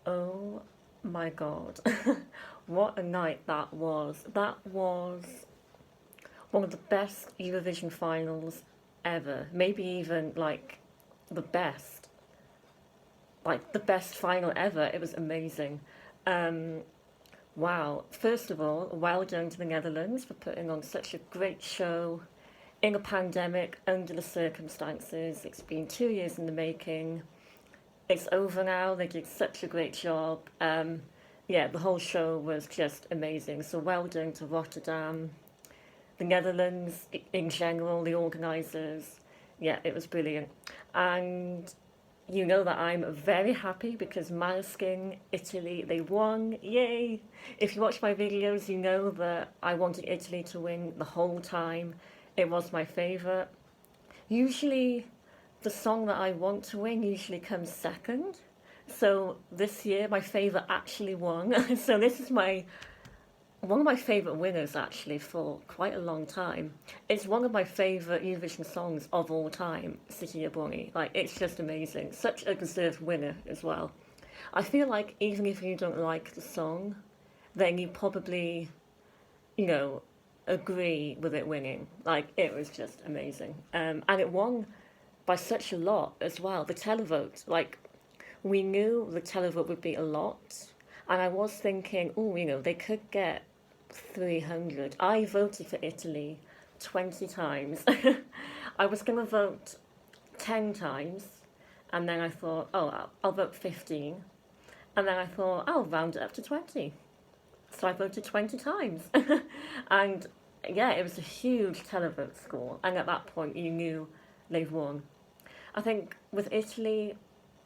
Oh my god. What a night that was. That was one of the best Eurovision finals ever. Maybe even like the best. Like the best final ever. It was amazing. Um, wow. First of all, well done to the Netherlands for putting on such a great show in a pandemic under the circumstances. It's been 2 years in the making. It's over now. They did such a great job. Yeah, the whole show was just amazing. So well done to Rotterdam, the Netherlands in general, the organisers. Yeah, it was brilliant. And you know that I'm very happy because Maneskin, Italy, they won. Yay! If you watch my videos, you know that I wanted Italy to win the whole time. It was my favourite. Usually, the song that I want to win usually comes second. So this year, my favourite actually won. So this is my one of my favourite winners actually for quite a long time. It's one of my favourite Eurovision songs of all time, City of Bonnie. Like, it's just amazing. Such a deserved winner as well. I feel like even if you don't like the song, then you probably, you know, agree with it winning. Like, it was just amazing. And it won by such a lot as well. The televote, like, we knew the televote would be a lot. And I was thinking, oh, they could get 300. I voted for Italy 20 times. I was going to vote 10 times. And then I thought, oh, I'll vote 15. And then I thought, I'll round it up to 20. So I voted 20 times. And yeah, it was a huge televote score. And at that point, you knew they've won. I think with Italy,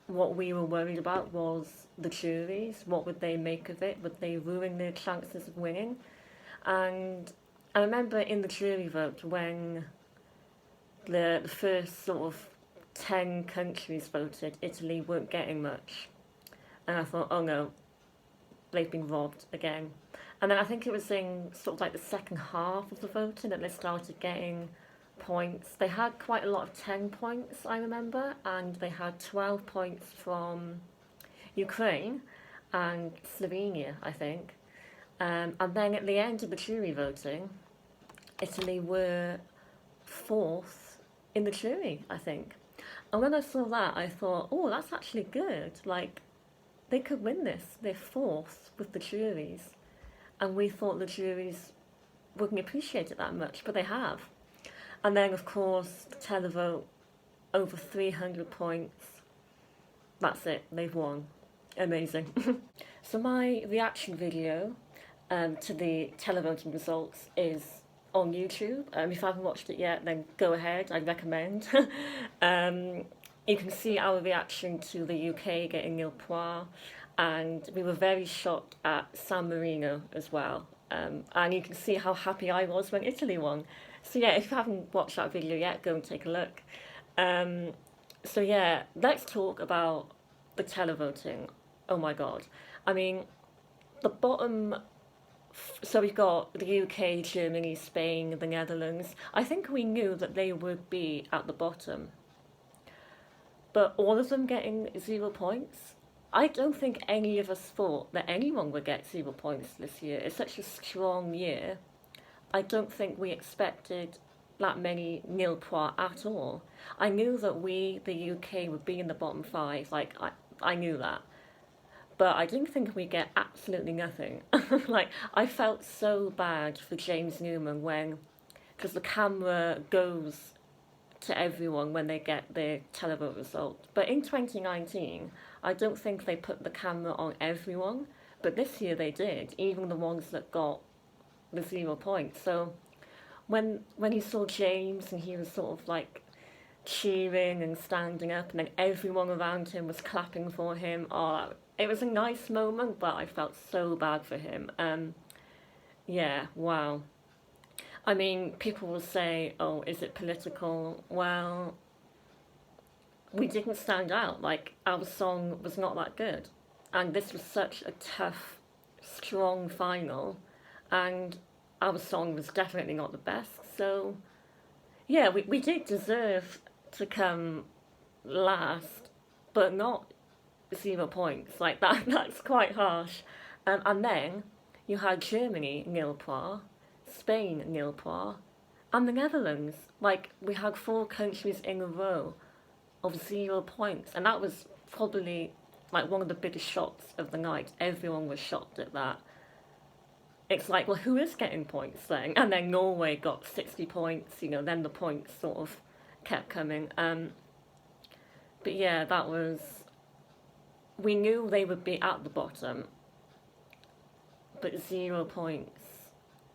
what we were worried about was the juries. What would they make of it? Would they ruin their chances of winning? And I remember in the jury vote when the first sort of 10 countries voted, Italy weren't getting much. And I thought, oh no, they've been robbed again. And then I think it was in sort of like the second half of the voting that they started getting points. They had quite a lot of 10 points, I remember, and they had 12 points from Ukraine and Slovenia, I think. And then at the end of the jury voting, Italy were fourth in the jury, I think. And when I saw that, I thought, oh, that's actually good. Like, they could win this. They're fourth with the juries. And we thought the juries wouldn't appreciate it that much, but they have. And then, of course, the televote, over 300 points. That's it, they've won. Amazing. So my reaction video to the televoting results is on YouTube. If you haven't watched it yet, then go ahead, I'd recommend. You can see our reaction to the UK getting nil point, and we were very shocked at San Marino as well. And you can see how happy I was when Italy won. So yeah, if you haven't watched that video yet, go and take a look. So yeah, let's talk about the televoting. Oh my god. I mean, the bottom. So we've got the UK, Germany, Spain, the Netherlands. I think we knew that they would be at the bottom. But all of them getting 0 points? I don't think any of us thought that anyone would get 0 points this year. It's such a strong year. I don't think we expected that many nil point at all. I knew that we, the UK, would be in the bottom five. Like, I knew that. But I didn't think we'd get absolutely nothing. Like, I felt so bad for James Newman when, because the camera goes to everyone when they get their televote result. But in 2019, I don't think they put the camera on everyone. But this year they did, even the ones that got the 0 points. So when you saw James and he was sort of like cheering and standing up, and then everyone around him was clapping for him, oh, it was a nice moment, but I felt so bad for him. Yeah, wow. I mean, people will say, oh, is it political? Well, we didn't stand out. Like, our song was not that good. And this was such a tough, strong final. And our song was definitely not the best. So, yeah, we did deserve to come last, but not 0 points. Like that, that's quite harsh. And then you had Germany nil point, Spain nil point, and the Netherlands. Like we had 4 countries in a row of 0 points, and that was probably like one of the biggest shocks of the night. Everyone was shocked at that. It's like, well, who is getting points then? And then Norway got 60 points. Then the points sort of kept coming. But yeah, that was. We knew they would be at the bottom, but 0 points,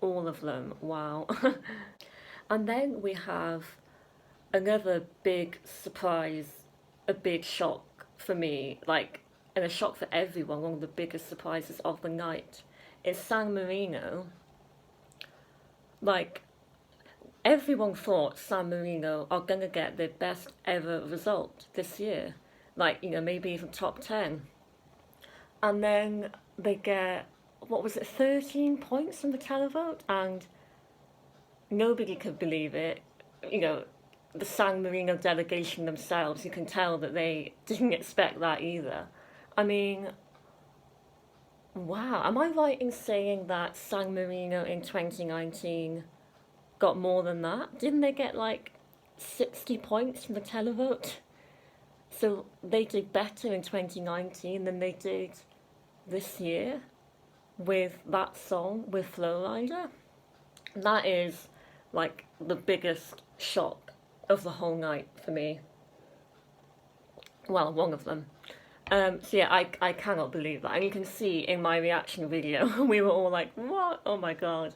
all of them. Wow. And then we have another big surprise, a big shock for me, like, and a shock for everyone, one of the biggest surprises of the night, is San Marino. Like, everyone thought San Marino are going to get their best ever result this year. Like, maybe even top 10. And then they get, what was it, 13 points from the televote? And nobody could believe it. The San Marino delegation themselves, you can tell that they didn't expect that either. I mean, wow. Am I right in saying that San Marino in 2019 got more than that? Didn't they get like 60 points from the televote? So they did better in 2019 than they did this year with that song, with Flowrider. That is like the biggest shock of the whole night for me. Well, one of them. So yeah, I cannot believe that. And you can see in my reaction video, we were all like, what? Oh my god.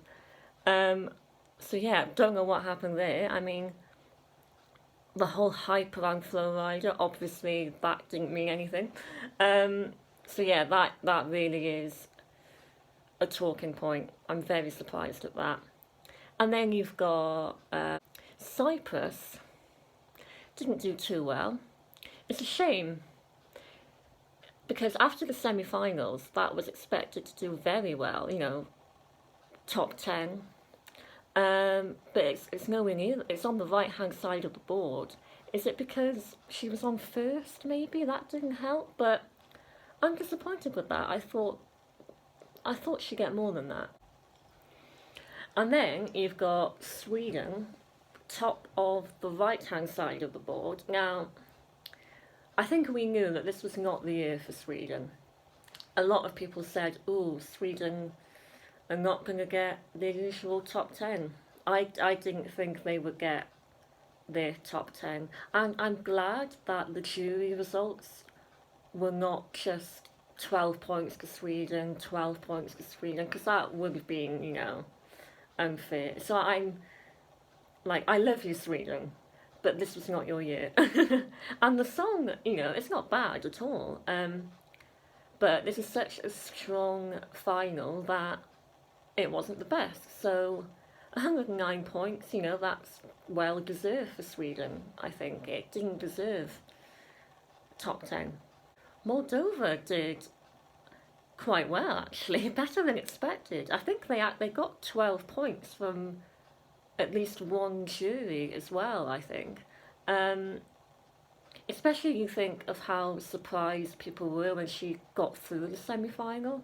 So yeah, don't know what happened there. I mean, the whole hype around Flowrider, obviously that didn't mean anything. So yeah, that really is a talking point. I'm very surprised at that. And then you've got Cyprus. Didn't do too well. It's a shame, because after the semi-finals, that was expected to do very well, top 10. But it's nowhere near. It's on the right-hand side of the board. Is it because she was on first, maybe? That didn't help, but I'm disappointed with that. I thought she'd get more than that. And then you've got Sweden, top of the right-hand side of the board. Now, I think we knew that this was not the year for Sweden. A lot of people said, "Ooh, Sweden are not going to get their usual top 10." I didn't think they would get their top 10. And I'm glad that the jury results were not just 12 points to Sweden, 12 points to Sweden, because that would have been, unfair. So I'm like, I love you, Sweden, but this was not your year. And the song, it's not bad at all. But this is such a strong final that it wasn't the best. So 109 points, that's well deserved for Sweden, I think. It didn't deserve top 10. Moldova did quite well, actually, better than expected. I think they got 12 points from at least one jury as well, I think. Especially you think of how surprised people were when she got through the semi-final.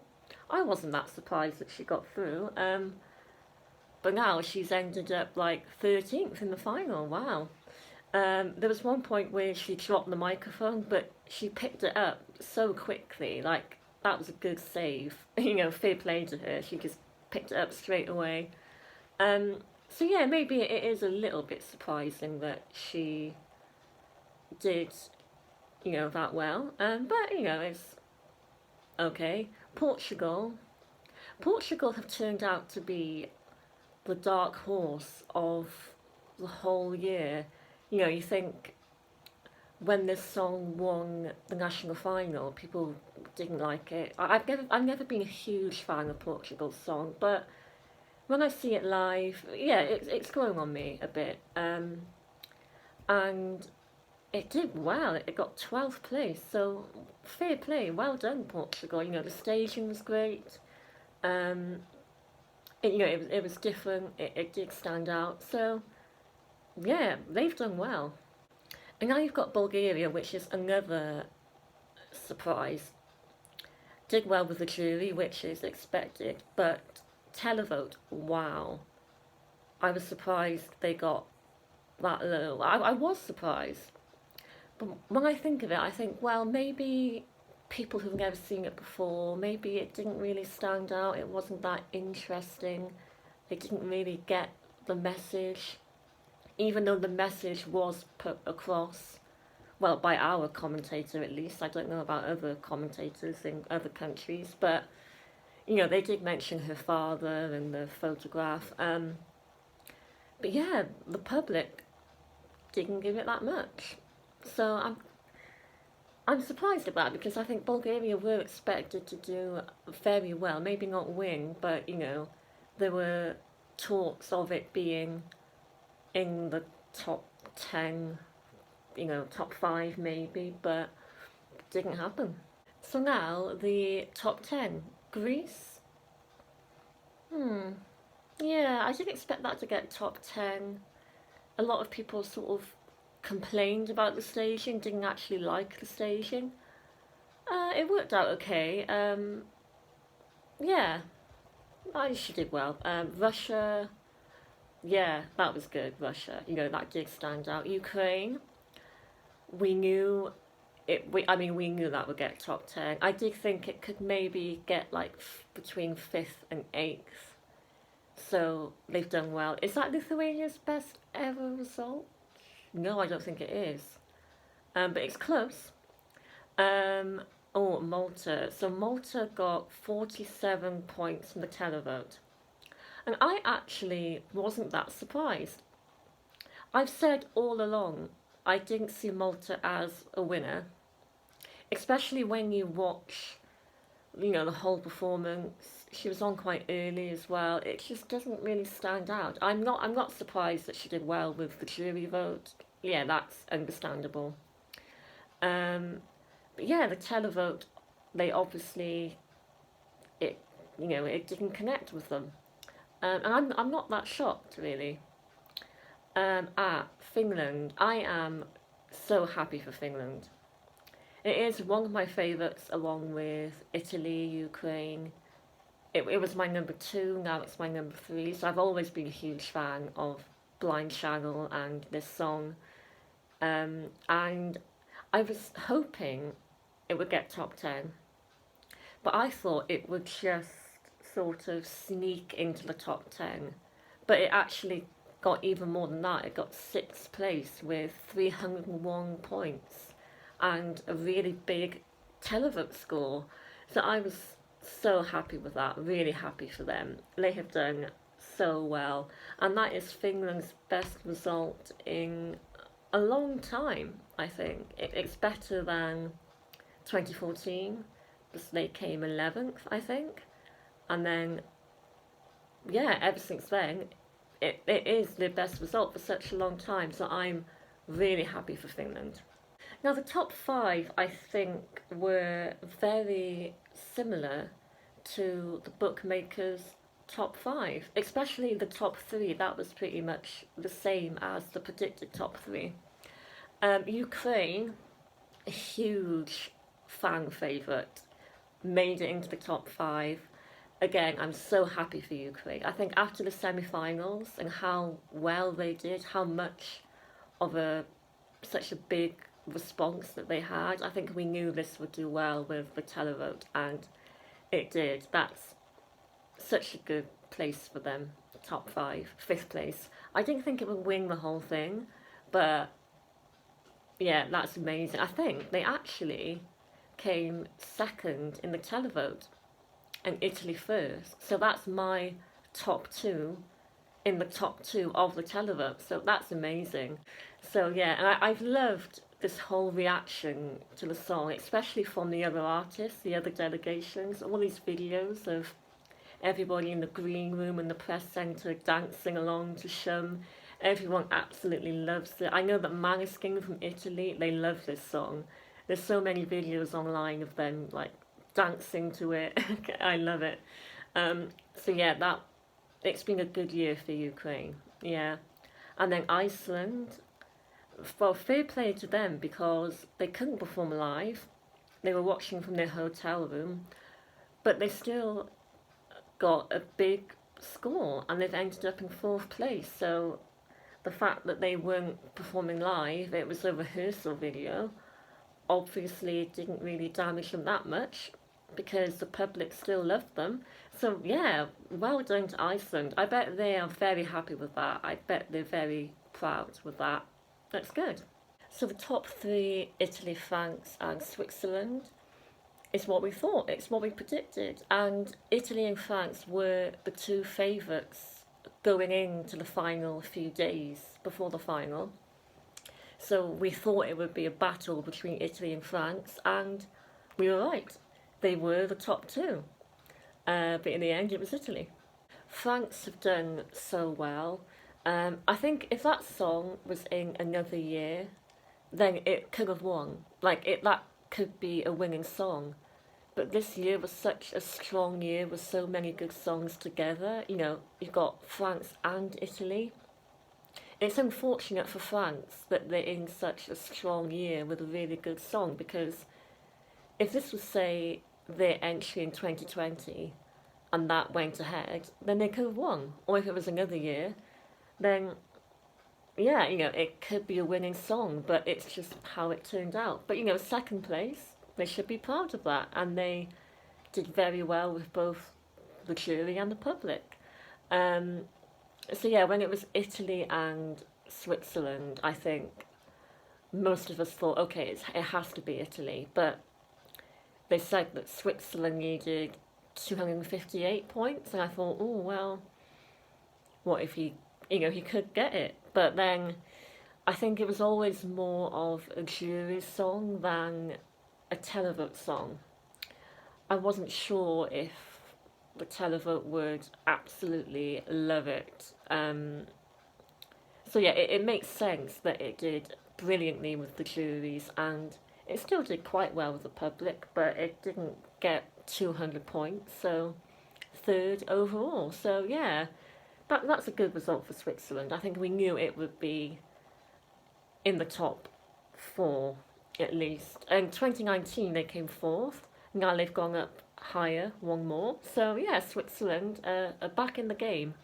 I wasn't that surprised that she got through. But now she's ended up like 13th in the final. Wow. There was one point where she dropped the microphone, but she picked it up so quickly. Like, that was a good save. Fair play to her. She just picked it up straight away. So yeah, maybe it is a little bit surprising that she did, that well. But, it's okay. Portugal have turned out to be the dark horse of the whole year. You think when this song won the national final, people didn't like it. I've never been a huge fan of Portugal's song, but when I see it live, yeah, it's growing on me a bit. And it did well. It got 12th place, so fair play. Well done, Portugal. The staging was great. It was different. It did stand out. So yeah, they've done well. And now you've got Bulgaria, which is another surprise. Did well with the jury, which is expected, but televote, wow. I was surprised they got that low. I was surprised. But when I think of it, I think, well, maybe people who've never seen it before, maybe it didn't really stand out, it wasn't that interesting, they didn't really get the message, even though the message was put across, well, by our commentator at least. I don't know about other commentators in other countries, but, they did mention her father and the photograph. But yeah, the public didn't give it that much. So I'm surprised about it because I think Bulgaria were expected to do very well. Maybe not win, but there were talks of it being in the top 10, top 5 maybe, but it didn't happen. So now the top 10. Greece? Yeah, I didn't expect that to get top 10. A lot of people sort of complained about the staging, didn't actually like the staging. It worked out okay. Yeah, she did well. Russia, yeah, that was good. Russia, that did stand out. Ukraine, we knew it. We knew that would get top 10. I did think it could maybe get like between 5th and 8th. So they've done well. Is that Lithuania's best ever result? No, I don't think it is. But it's close. Malta. So Malta got 47 points from the televote. And I actually wasn't that surprised. I've said all along I didn't see Malta as a winner, especially when you watch, the whole performance. She was on quite early as well. It just doesn't really stand out. I'm not surprised that she did well with the jury vote. Yeah, that's understandable. But yeah, the televote, they obviously it didn't connect with them, and I'm not that shocked really. Finland, I am so happy for Finland. It is one of my favourites, along with Italy, Ukraine. It was my number 2, now it's my number 3. So I've always been a huge fan of Blind Channel and this song. And I was hoping it would get top 10. But I thought it would just sort of sneak into the top 10. But it actually got even more than that. It got 6th place with 301 points and a really big televote score. So I was so happy with that, really happy for them. They have done so well, and that is Finland's best result in a long time, I think. It's better than 2014, because they came 11th, I think. And then, yeah, ever since then, it is their best result for such a long time, so I'm really happy for Finland. Now, the top 5, I think, were very similar to the bookmakers' top 5, especially the top 3. That was pretty much the same as the predicted top 3. Ukraine, a huge fan favourite, made it into the top 5. Again, I'm so happy for Ukraine. I think after the semi-finals and how well they did, how much of such a big response that they had, I think we knew this would do well with the televote, and it did. That's such a good place for them, top 5, 5th place. I didn't think it would win the whole thing, but yeah, that's amazing. I think they actually came 2nd in the televote and Italy 1st. So that's my top 2 in the top 2 of the televote. So that's amazing. So yeah, and I've loved this whole reaction to the song, especially from the other artists, the other delegations, all these videos of everybody in the green room and the press centre dancing along to Shum. Everyone absolutely loves it. I know that Maneskin from Italy, they love this song. There's so many videos online of them like dancing to it. I love it. So yeah, it's been a good year for Ukraine. Yeah. And then Iceland, well, fair play to them because they couldn't perform live. they were watching from their hotel room, but they still got a big score and they've ended up in fourth place. So the fact that they weren't performing live, it was a rehearsal video, obviously it didn't really damage them that much because the public still loved them. So yeah, well done to Iceland. I bet they are very happy with that. I bet they're very proud with that. That's good. So the top three, Italy, France and Switzerland, is what we thought. It's what we predicted. And Italy and France were the two favourites going into the final few days before the final. So we thought it would be a battle between Italy and France, and we were right. They were the top two. But in the end, it was Italy. France have done so well. I think if that song was in another year, then it could have won. That could be a winning song. But this year was such a strong year with so many good songs together. You know, you've got France and Italy. It's unfortunate for France that they're in such a strong year with a really good song, because if this was, say, their entry in 2020 and that went ahead, then they could have won. Or if it was another year, then yeah, you know, it could be a winning song, but it's just how it turned out. But you know, second place, they should be proud of that, and they did very well with both the jury and the public. Um, so yeah, when it was Italy and Switzerland, I think most of us thought, okay, it has to be Italy, but they said that Switzerland needed 258 points, and I thought, oh well, what if he could get it? But then I think it was always more of a jury song than a televote song. I wasn't sure if the televote would absolutely love it. So yeah, it makes sense that it did brilliantly with the juries, and it still did quite well with the public, but it didn't get 200 points, so third overall. So yeah, that's a good result for Switzerland. I think we knew it would be in the top four at least. In 2019 they came fourth. Now they've gone up higher, one more. So yeah, Switzerland are back in the game.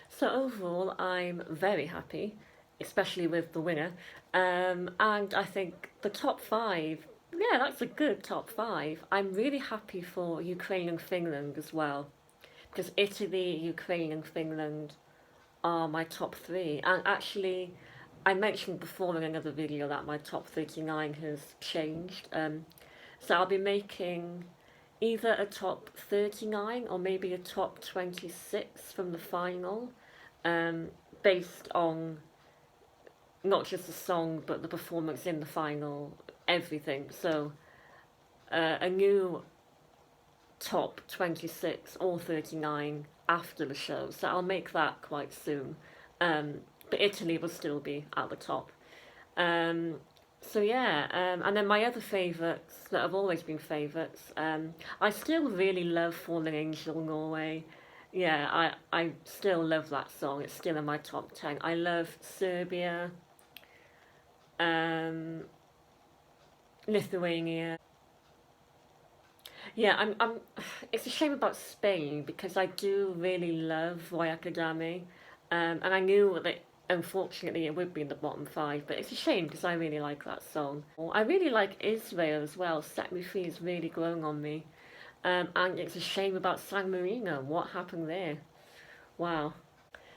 So overall, I'm very happy, especially with the winner. And I think the top five, yeah, that's a good top five. I'm really happy for Ukraine and Finland as well, because Italy, Ukraine and Finland are my top three. And actually, I mentioned before in another video that my top 39 has changed. So I'll be making either a top 39 or maybe a top 26 from the final, based on not just the song but the performance in the final, everything. So a new top 26 or 39 after the show, so I'll make that quite soon. But Italy will still be at the top. So yeah, and then my other favourites that have always been favourites, I still really love Fallen Angel Norway. Yeah, I still love that song. It's still in my top 10. I love Serbia, Lithuania. Yeah, I'm. It's a shame about Spain because I do really love Roy Akadami, and I knew that unfortunately it would be in the bottom five, but it's a shame because I really like that song. I really like Israel as well. Set Me Free is really growing on me, and it's a shame about San Marino. What happened there? Wow.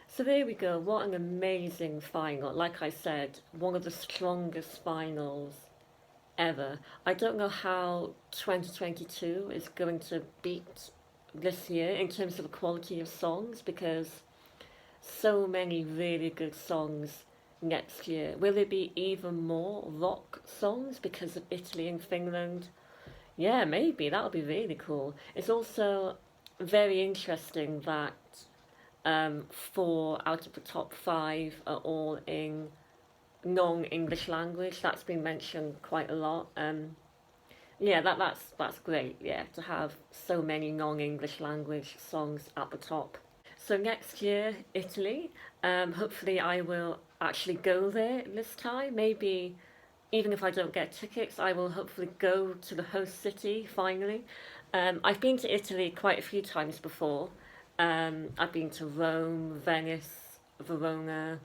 So there we go. What an amazing final. Like I said, one of the strongest finals ever. I don't know how 2022 is going to beat this year in terms of the quality of songs, because so many really good songs next year. Will there be even more rock songs because of Italy and Finland? Yeah, maybe. That'll be really cool. It's also very interesting that four out of the top five are all in non-English language. That's been mentioned quite a lot. Yeah, that's great. Yeah, to have so many non-English language songs at the top. So next year, Italy. Hopefully, I will actually go there this time. Maybe even if I don't get tickets, I will hopefully go to the host city finally. I've been to Italy quite a few times before. I've been to Rome, Venice, Verona.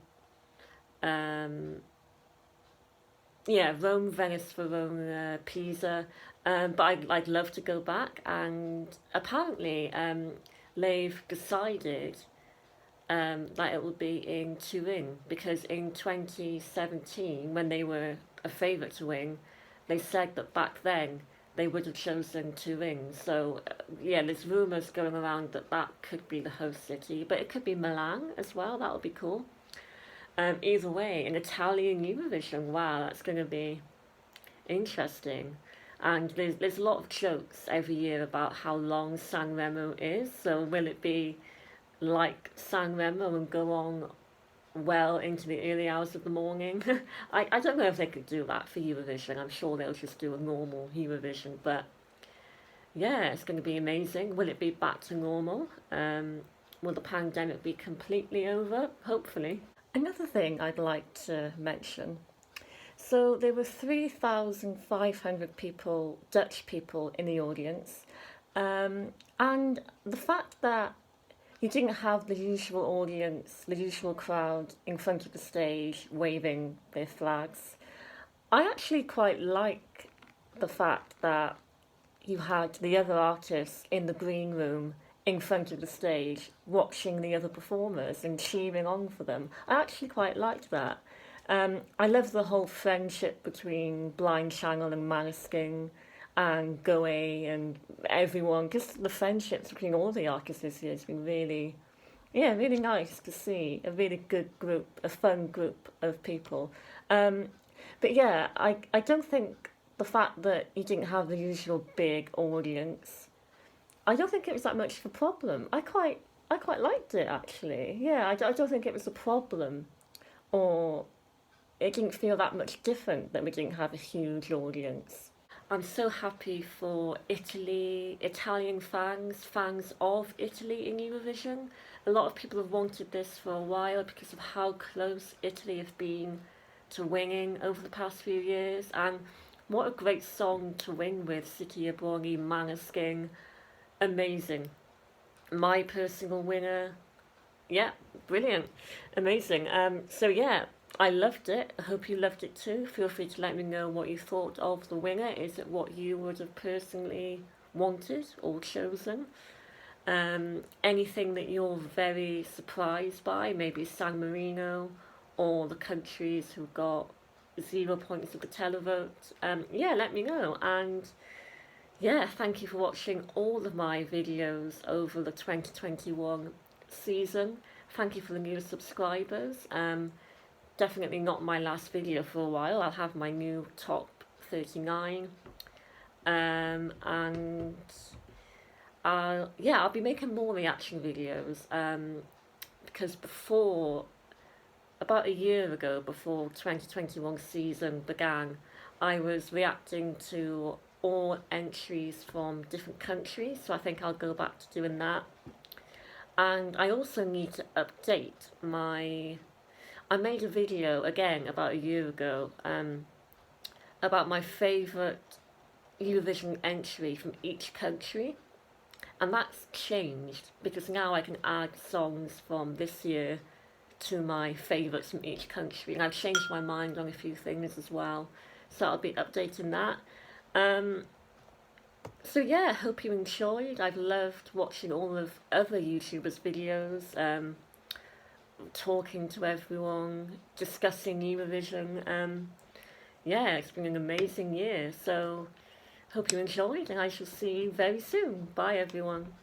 Um, yeah, Rome, Venice, Verona, Pisa. But I'd love to go back. And apparently, they've decided that it will be in Turin because in 2017, when they were a favourite to win, they said that back then they would have chosen Turin. So, yeah, there's rumours going around that that could be the host city, but it could be Milan as well. That would be cool. Either way, an Italian Eurovision, wow, that's going to be interesting. And there's a lot of jokes every year about how long San Remo is. So will it be like San Remo and go on well into the early hours of the morning? I don't know if they could do that for Eurovision. I'm sure they'll just do a normal Eurovision. But yeah, it's going to be amazing. Will it be back to normal? Will the pandemic be completely over? Hopefully. Another thing I'd like to mention. So there were 3,500 people, Dutch people, in the audience. And the fact that you didn't have the usual audience, the usual crowd in front of the stage waving their flags, I actually quite like the fact that you had the other artists in the green room in front of the stage watching the other performers and cheering on for them. I actually quite liked that. I love the whole friendship between Blind Channel and Maneskin and Goe and everyone. Just the friendships between all the artists this year has been really, yeah, really nice to see. A really good group, a fun group of people. But yeah, I don't think the fact that you didn't have the usual big audience, I don't think it was that much of a problem. I quite liked it actually. Yeah, I don't think it was a problem, or it didn't feel that much different that we didn't have a huge audience. I'm so happy for Italy, Italian fans, fans of Italy in Eurovision. A lot of people have wanted this for a while because of how close Italy have been to winning over the past few years. And what a great song to win with, City Abroni, Maneskin. Amazing. My personal winner. Yeah, brilliant. Amazing. So yeah, I loved it. I hope you loved it too. Feel free to let me know what you thought of the winner. Is it what you would have personally wanted or chosen? Anything that you're very surprised by, maybe San Marino or the countries who got 0 points of the televote. Yeah, let me know. And yeah, thank you for watching all of my videos over the 2021 season. Thank you for the new subscribers. Definitely not my last video for a while. I'll have my new top 39. And I'll be making more reaction videos. Because about a year ago, before 2021 season began, I was reacting to all entries from different countries. So I think I'll go back to doing that. And I also need to update I made a video again about a year ago about my favourite Eurovision entry from each country, and that's changed because now I can add songs from this year to my favourites from each country, and I've changed my mind on a few things as well, so I'll be updating that. So yeah, hope you enjoyed. I've loved watching all of other YouTubers' videos, talking to everyone, discussing Eurovision. Yeah, it's been an amazing year, so hope you enjoyed, and I shall see you very soon. Bye everyone.